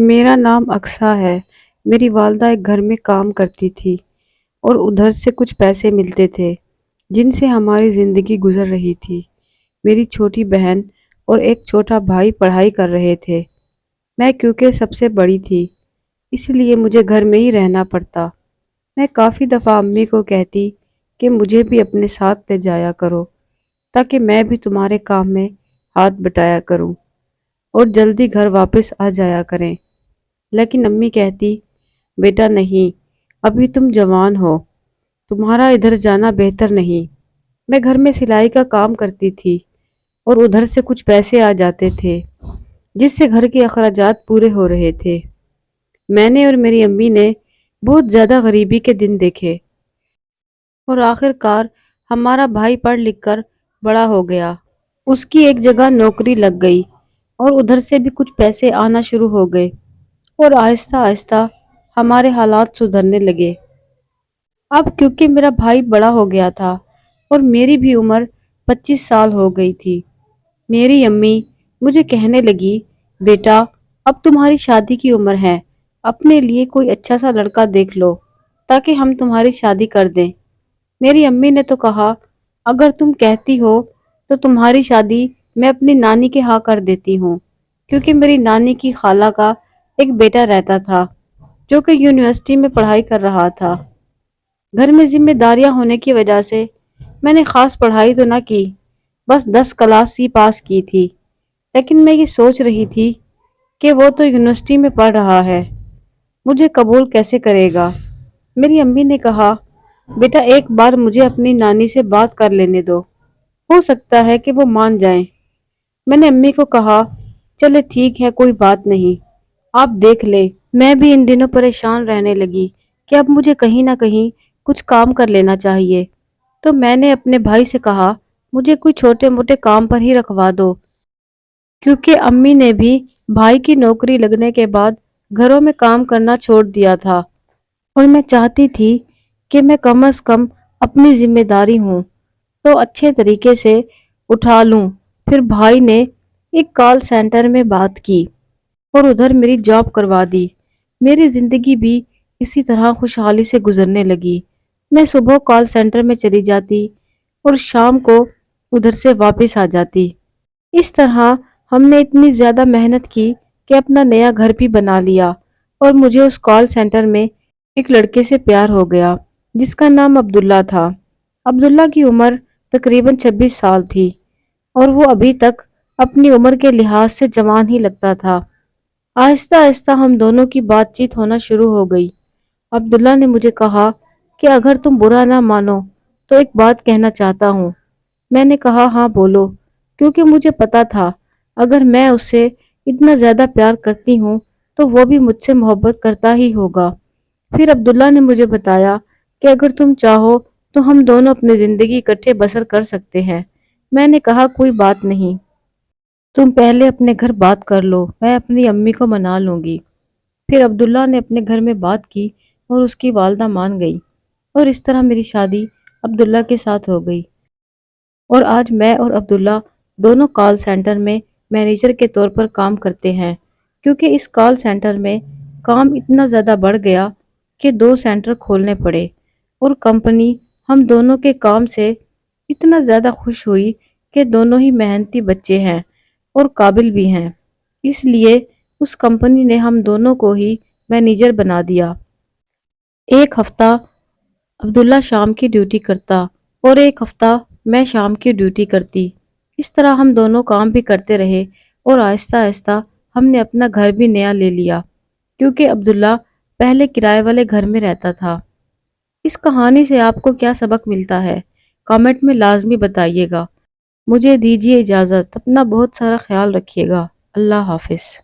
میرا نام اقصیٰ ہے۔ میری والدہ ایک گھر میں کام کرتی تھی اور ادھر سے کچھ پیسے ملتے تھے جن سے ہماری زندگی گزر رہی تھی۔ میری چھوٹی بہن اور ایک چھوٹا بھائی پڑھائی کر رہے تھے۔ میں کیونکہ سب سے بڑی تھی اس لیے مجھے گھر میں ہی رہنا پڑتا۔ میں کافی دفعہ امی کو کہتی کہ مجھے بھی اپنے ساتھ لے جایا کرو تاکہ میں بھی تمہارے کام میں ہاتھ بٹایا کروں اور جلدی گھر واپس آ جایا کریں، لیکن امی کہتی بیٹا نہیں، ابھی تم جوان ہو، تمہارا ادھر جانا بہتر نہیں۔ میں گھر میں سلائی کا کام کرتی تھی اور ادھر سے کچھ پیسے آ جاتے تھے جس سے گھر کے اخراجات پورے ہو رہے تھے۔ میں نے اور میری امی نے بہت زیادہ غریبی کے دن دیکھے اور آخر کار ہمارا بھائی پڑھ لکھ کر بڑا ہو گیا۔ اس کی ایک جگہ نوکری لگ گئی اور ادھر سے بھی کچھ پیسے آنا شروع ہو گئے اور آہستہ آہستہ ہمارے حالات سدھرنے لگے۔ اب کیونکہ میرا بھائی بڑا ہو گیا تھا اور میری بھی عمر 25 سال ہو گئی تھی، میری امی مجھے کہنے لگی بیٹا اب تمہاری شادی کی عمر ہے، اپنے لیے کوئی اچھا سا لڑکا دیکھ لو تاکہ ہم تمہاری شادی کر دیں۔ میری امی نے تو کہا اگر تم کہتی ہو تو تمہاری شادی میں اپنی نانی کے ہاں کر دیتی ہوں، کیونکہ میری نانی کی خالہ کا ایک بیٹا رہتا تھا جو کہ یونیورسٹی میں پڑھائی کر رہا تھا۔ گھر میں ذمہ داریاں ہونے کی وجہ سے میں نے خاص پڑھائی تو نہ کی، بس 10 کلاس ہی پاس کی تھی، لیکن میں یہ سوچ رہی تھی کہ وہ تو یونیورسٹی میں پڑھ رہا ہے، مجھے قبول کیسے کرے گا۔ میری امی نے کہا بیٹا ایک بار مجھے اپنی نانی سے بات کر لینے دو، ہو سکتا ہے کہ وہ مان جائیں۔ میں نے امی کو کہا چلے ٹھیک ہے، کوئی بات نہیں، آپ دیکھ لیں۔ میں بھی ان دنوں پریشان رہنے لگی کہ اب مجھے کہیں نہ کہیں کچھ کام کر لینا چاہیے، تو میں نے اپنے بھائی سے کہا مجھے کوئی چھوٹے موٹے کام پر ہی رکھوا دو، کیونکہ امی نے بھی بھائی کی نوکری لگنے کے بعد گھروں میں کام کرنا چھوڑ دیا تھا اور میں چاہتی تھی کہ میں کم از کم اپنی ذمہ داری ہوں تو اچھے طریقے سے اٹھا لوں۔ پھر بھائی نے ایک کال سینٹر میں بات کی اور ادھر میری جاب کروا دی۔ میری زندگی بھی اسی طرح خوشحالی سے گزرنے لگی۔ میں صبح کال سینٹر میں چلی جاتی اور شام کو ادھر سے واپس آ جاتی۔ اس طرح ہم نے اتنی زیادہ محنت کی کہ اپنا نیا گھر بھی بنا لیا اور مجھے اس کال سینٹر میں ایک لڑکے سے پیار ہو گیا جس کا نام عبداللہ تھا۔ عبداللہ کی عمر تقریباً 26 سال تھی اور وہ ابھی تک اپنی عمر کے لحاظ سے جوان ہی لگتا تھا۔ آہستہ آہستہ ہم دونوں کی بات چیت ہونا شروع ہو گئی۔ عبداللہ نے مجھے کہا کہ اگر تم برا نہ مانو تو ایک بات کہنا چاہتا ہوں۔ میں نے کہا ہاں بولو، کیونکہ مجھے پتا تھا اگر میں اس سے اتنا زیادہ پیار کرتی ہوں تو وہ بھی مجھ سے محبت کرتا ہی ہوگا۔ پھر عبداللہ نے مجھے بتایا کہ اگر تم چاہو تو ہم دونوں اپنی زندگی اکٹھے بسر کر سکتے ہیں۔ میں نے کہا کوئی بات نہیں، تم پہلے اپنے گھر بات کر لو، میں اپنی امی کو منا لوں گی۔ پھر عبداللہ نے اپنے گھر میں بات کی اور اس کی والدہ مان گئی اور اس طرح میری شادی عبداللہ کے ساتھ ہو گئی اور آج میں اور عبداللہ دونوں کال سینٹر میں مینیجر کے طور پر کام کرتے ہیں، کیونکہ اس کال سینٹر میں کام اتنا زیادہ بڑھ گیا کہ 2 سینٹر کھولنے پڑے اور کمپنی ہم دونوں کے کام سے اتنا زیادہ خوش ہوئی کہ دونوں ہی محنتی بچے ہیں اور قابل بھی ہیں، اس لیے اس کمپنی نے ہم دونوں کو ہی مینیجر بنا دیا۔ ایک ہفتہ عبداللہ شام کی ڈیوٹی کرتا اور ایک ہفتہ میں شام کی ڈیوٹی کرتی۔ اس طرح ہم دونوں کام بھی کرتے رہے اور آہستہ آہستہ ہم نے اپنا گھر بھی نیا لے لیا، کیونکہ عبداللہ پہلے کرائے والے گھر میں رہتا تھا۔ اس کہانی سے آپ کو کیا سبق ملتا ہے؟ کامنٹ میں لازمی بتائیے گا۔ مجھے دیجیے اجازت، اپنا بہت سارا خیال رکھیے گا۔ اللہ حافظ۔